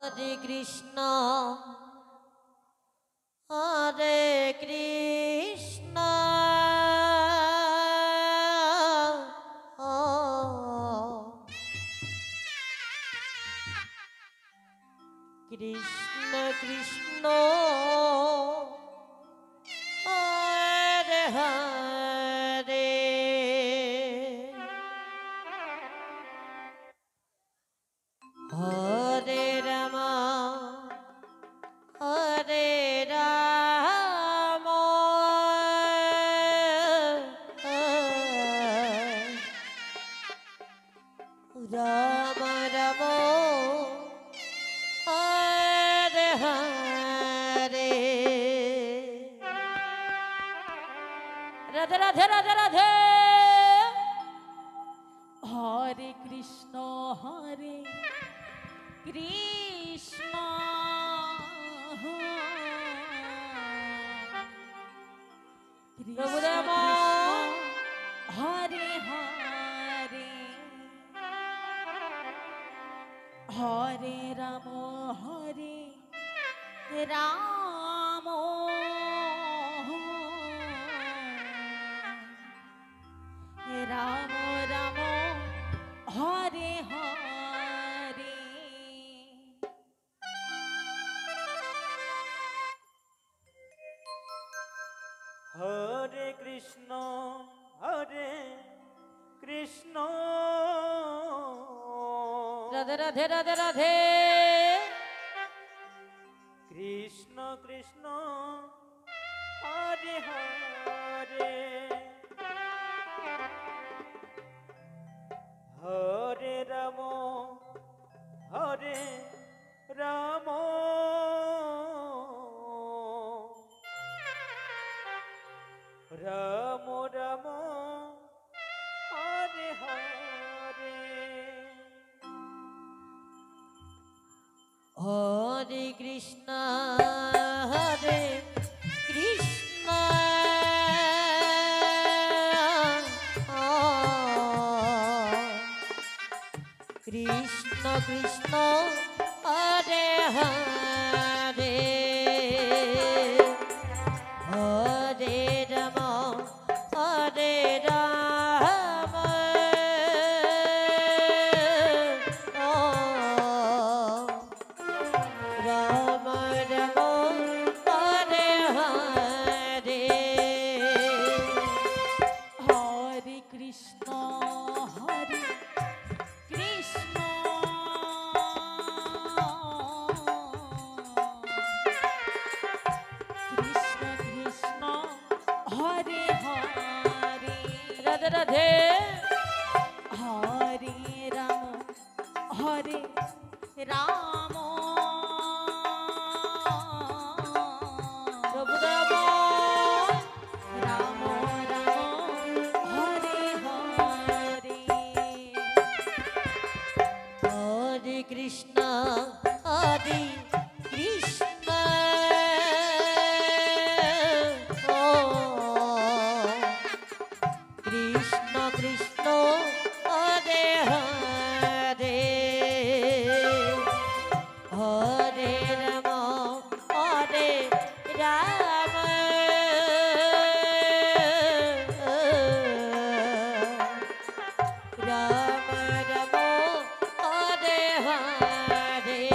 Hare Krishna, Hare Krishna, Krishna Krishna, Hare Hare, Hare Rama, Hare Rama, Rama Rama, Hare Hare. Radhe Radhe Radhe Radhe. Hare Krishna, Hare Krishna, Prabhu Krishna Rama. Krishna, Hare Hare, Hare Rama, Hare Rama, Rama Rama, Hare Hare. Hare Krishna, Hare Krishna, Radhe Radhe Radhe Radhe. Krishna Krishna, Hare Hare, Hare Rama, Hare Rama, Rama Rama, Hare Hare. Hare Krishna, Hare Krishna, Krishna Krishna, Hare Hare, Hare Rama, Hare Rama, Rama Rama, Hare Hare. Hare Krishna, Hare Krishna, Krishna Krishna, Hare Hare, Radhe Radhe. Hare Rama, Hare Rama, Prabhu Rama. Rama Rama, Hare Hare. Hare Krishna, Hare Krishna, Krishna Krishna, Hare Hare, Hare Rama, Hare Rama, Rama Rama, Hare Hare.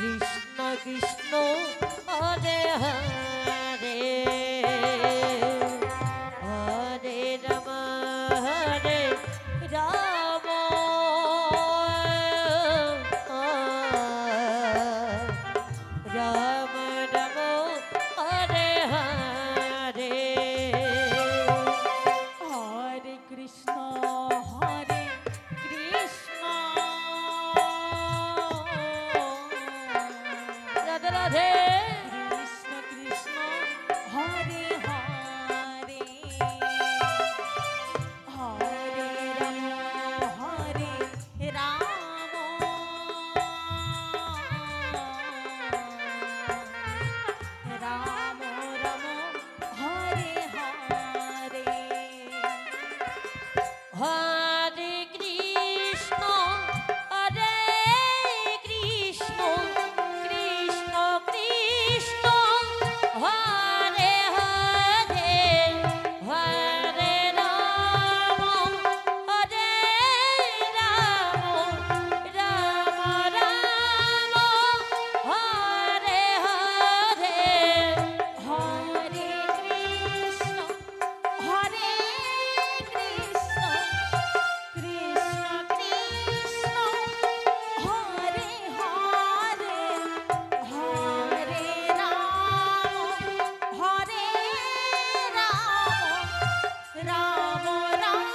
Krishna Krishna Hare Hare Hare Ram Ram Ram Ram Hare Hare Hare Krishna হরে কৃষ্ণ রাধে রাধে কৃষ্ণ কৃষ্ণ হরে হরে হরে রাম রাম রাম হরে হরে হরে কৃষ্ণ হরে কৃষ্ণ কৃষ্ণ কৃষ্ণ হরে হরে হরে রাম হরে রাম রাম রাম হরে হরে হরে কৃষ্ণ হরে কৃষ্ণ কৃষ্ণ কৃষ্ণ হরে হরে হরে রাম রাম রাম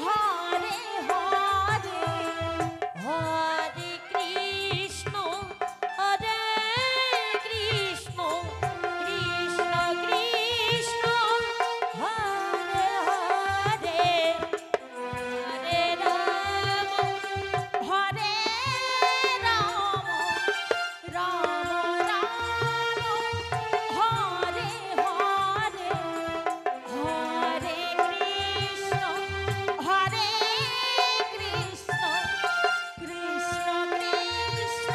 হরে হরে হরে কৃষ্ণ হরে কৃষ্ণ কৃষ্ণ কৃষ্ণ হরে হরে হরে রাম হরে রাম রাম হরে হরে হরে কৃষ্ণ হরে কৃষ্ণ কৃষ্ণ কৃষ্ণ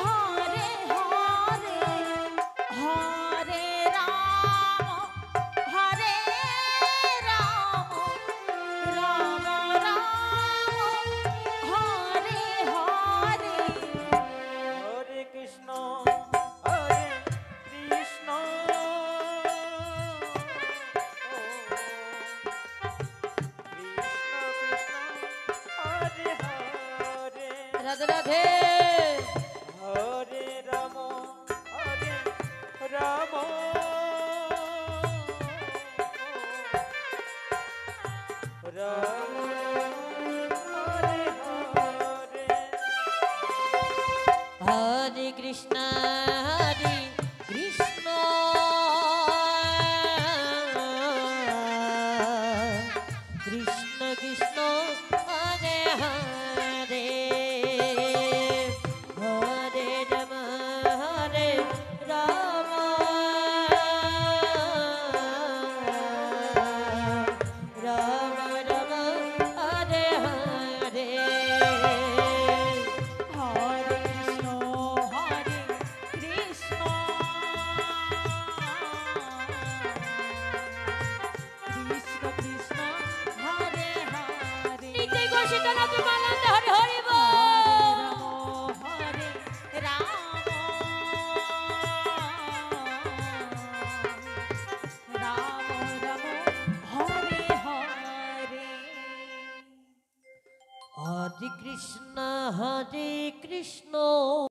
হরে হরে হরে রাম রাম রাম হরে হরে হরে কৃষ্ণ হরে কৃষ্ণ কৃষ্ণ কৃষ্ণ হরে হরে রাধে রাধে হরে রাম রাম রাম হরে হরে হরে কৃষ্ণ হরে কৃষ্ণ কৃষ্ণ কৃষ্ণ হরে হরে হরে রাম রাম রাম হরে হরে হরে কৃষ্ণ হরে কৃষ্ণ কৃষ্ণ কৃষ্ণ হরে হরে নিত্য ঘোষিত নতুন আনন্দ হরি হরি বল। হরে রাম রাম রাম হরে হরে হরে কৃষ্ণ হরে কৃষ্ণ